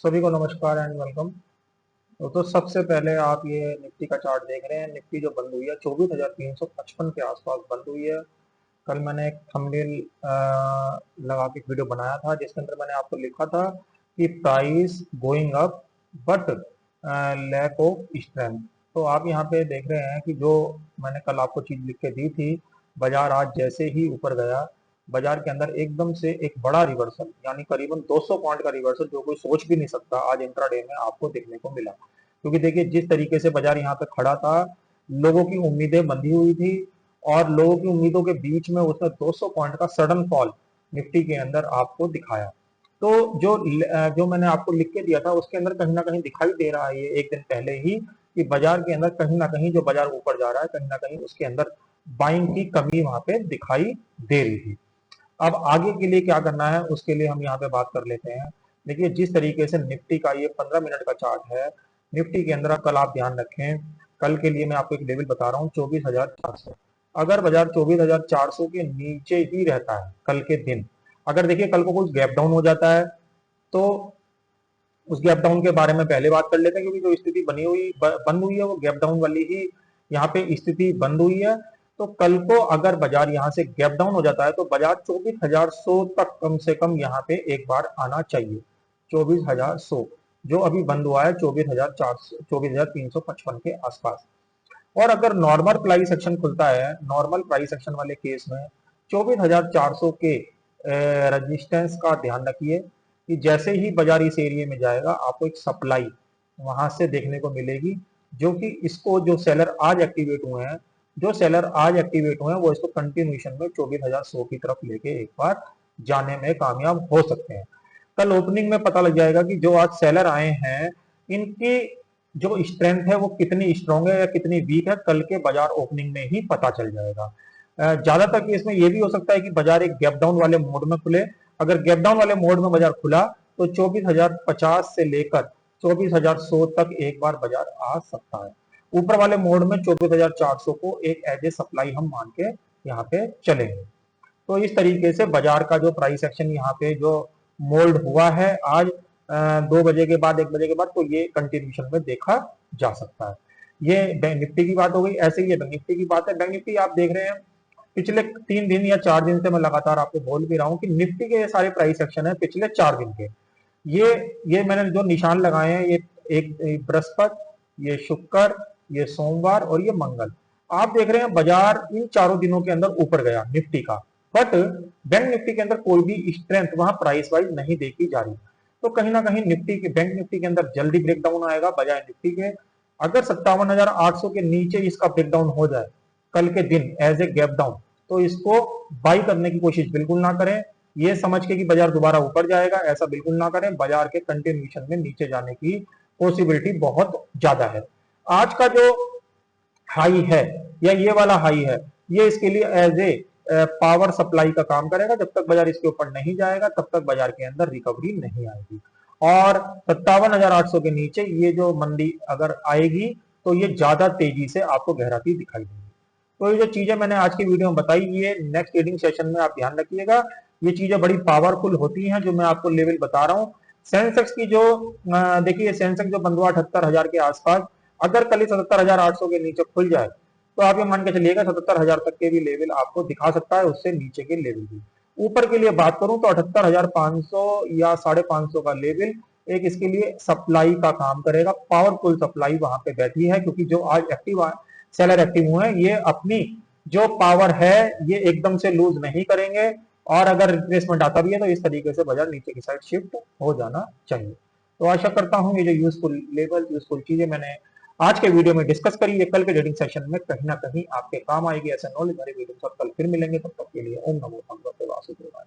सभी को नमस्कार एंड वेलकम। तो सबसे पहले आप ये निफ्टी का चार्ट देख रहे हैं। निफ्टी जो बंद हुई है 24,355 के आसपास बंद हुई है। कल मैंने एक थंबनेल लगा के वीडियो बनाया था जिसके अंदर मैंने आपको लिखा था कि price going up but lack of strength. तो आप यहाँ पे देख रहे हैं कि जो मैंने कल आपको चीज लिख के दी थी, बाजार आज जैसे ही ऊपर गया, बाजार के अंदर एकदम से एक बड़ा रिवर्सल यानी करीबन 200 पॉइंट का रिवर्सल जो कोई सोच भी नहीं सकता आज इंट्राडे में आपको देखने को मिला। क्योंकि देखिए जिस तरीके से बाजार यहाँ पे खड़ा था, लोगों की उम्मीदें बंधी हुई थी और लोगों की उम्मीदों के बीच में उसने 200 पॉइंट का सडन फॉल निफ्टी के अंदर आपको दिखाया। तो जो मैंने आपको लिख के दिया था उसके अंदर कहीं ना कहीं दिखाई दे रहा है ये एक दिन पहले ही कि बाजार के अंदर कहीं ना कहीं जो बाजार ऊपर जा रहा है कहीं ना कहीं उसके अंदर बाइंग की कमी वहां पे दिखाई दे रही थी। अब आगे के लिए क्या करना है उसके लिए हम यहाँ पे बात कर लेते हैं। देखिए जिस तरीके से निफ्टी का ये 15 मिनट का चार्ट है, निफ्टी के अंदर कल आप ध्यान रखें, कल के लिए मैं आपको एक लेवल बता रहा हूँ 24,400। अगर बाजार 24,400 के नीचे ही रहता है कल के दिन, अगर देखिए कल को कुछ गैप डाउन हो जाता है तो उस गैप डाउन के बारे में पहले बात कर लेते हैं, क्योंकि जो स्थिति बंद हुई है वो गैप डाउन वाली ही यहाँ पे स्थिति बंद हुई है। तो कल को अगर बाजार यहाँ से गैप डाउन हो जाता है तो बाजार 24,100 तक कम से कम यहाँ पे एक बार आना चाहिए। 24,100 जो अभी बंद हुआ है 24,400 24,355 के आसपास। और अगर नॉर्मल प्राइस एक्शन खुलता है, नॉर्मल प्राइस एक्शन वाले केस में 24,400 के रजिस्टेंस का ध्यान रखिए कि जैसे ही बाजार इस एरिया में जाएगा आपको एक सप्लाई वहां से देखने को मिलेगी, जो कि इसको जो सेलर आज एक्टिवेट हुए हैं, वो इसको कंटिन्यूएशन में 24,100 की तरफ लेके एक बार जाने में कामयाब हो सकते हैं। कल ओपनिंग में पता लग जाएगा कि जो आज सेलर आए हैं इनकी जो स्ट्रेंथ है वो कितनी स्ट्रांग है या कितनी वीक है, कल के बाजार ओपनिंग में ही पता चल जाएगा। ज्यादातर केस में ये भी हो सकता है कि बाजार एक गैप डाउन वाले मोड में खुले। अगर गैप डाउन वाले मोड में बाजार खुला तो 24,050 से लेकर 24,100 तक एक बार बाजार आ सकता है। ऊपर वाले मोड में 24,400 को एक एज ए सप्लाई हम मान के यहाँ पे चलेंगे। तो इस तरीके से बाजार का जो प्राइस एक्शन यहाँ पे जो मोल्ड हुआ है आज 2 बजे के बाद 1 बजे के बाद, तो ये कंटिन्यूशन में देखा जा सकता है। ये बैंक निफ्टी की बात हो गई। ऐसे ही बैंक निफ्टी की बात है। बैंक निफ्टी आप देख रहे हैं पिछले 3 दिन या 4 दिन से मैं लगातार आपको बोल भी रहा हूँ कि निफ्टी के ये सारे प्राइस एक्शन है पिछले 4 दिन के। ये मैंने जो निशान लगाए हैं, ये एक बृहस्पति, ये शुक्र, ये सोमवार और ये मंगल। आप देख रहे हैं बाजार इन चारों दिनों के अंदर ऊपर गया निफ्टी का, बट बैंक निफ्टी के अंदर कोई भी स्ट्रेंथ वहां प्राइस वाइज नहीं देखी जा रही। तो कहीं ना कहीं बैंक निफ्टी के अंदर जल्दी ब्रेकडाउन आएगा बजाय निफ्टी के। अगर 57,800 के नीचे इसका ब्रेकडाउन हो जाए कल के दिन एज ए गैप डाउन, तो इसको बाई करने की कोशिश बिल्कुल ना करें। ये समझ के कि बाजार दोबारा ऊपर जाएगा ऐसा बिल्कुल ना करें। बाजार के कंटिन्यूएशन में नीचे जाने की पॉसिबिलिटी बहुत ज्यादा है। आज का जो हाई है या ये वाला हाई है, ये इसके लिए एज ए पावर सप्लाई का काम करेगा। जब तक बाजार इसके ऊपर नहीं जाएगा तब तक बाजार के अंदर रिकवरी नहीं आएगी। और 57,800 के नीचे ये जो मंदी अगर आएगी तो ये ज्यादा तेजी से आपको गहराती दिखाई देगी। तो ये जो चीजें मैंने आज की वीडियो में बताई, ये नेक्स्ट ट्रेडिंग सेशन में आप ध्यान रखिएगा। ये चीजें बड़ी पावरफुल होती हैं जो मैं आपको लेवल बता रहा हूँ। सेंसेक्स की जो देखिए सेंसेक्स जो बंद हुआ 78,000 के आसपास, अगर कल 77,800 के नीचे खुल जाए तो आप ये मान के चलिएगा 77,000 तक के भी लेवल आपको दिखा सकता है, उससे नीचे के लेवल भी। ऊपर के लिए बात करूं तो 78,500 या 550 का लेवल एक इसके लिए सप्लाई का काम करेगा। पावरफुल सप्लाई वहां पे बैठी है, क्योंकि जो आज सेलर एक्टिव हुए हैं ये अपनी जो पावर है ये एकदम से लूज नहीं करेंगे। और अगर रिट्रेसमेंट आता भी है तो इस तरीके से बाजार नीचे की साइड शिफ्ट हो जाना चाहिए। तो आशा करता हूं ये जो यूजफुल लेवल यूजफुल चीजें मैंने आज के वीडियो में डिस्कस करी है, कल के ट्रेडिंग सेशन में कहीं ना कहीं आपके काम आएगी। ऐसा नॉलेज वाली वीडियो सब कल फिर मिलेंगे। तब तक के लिए ओम नमो भगवते वासुदेवाय।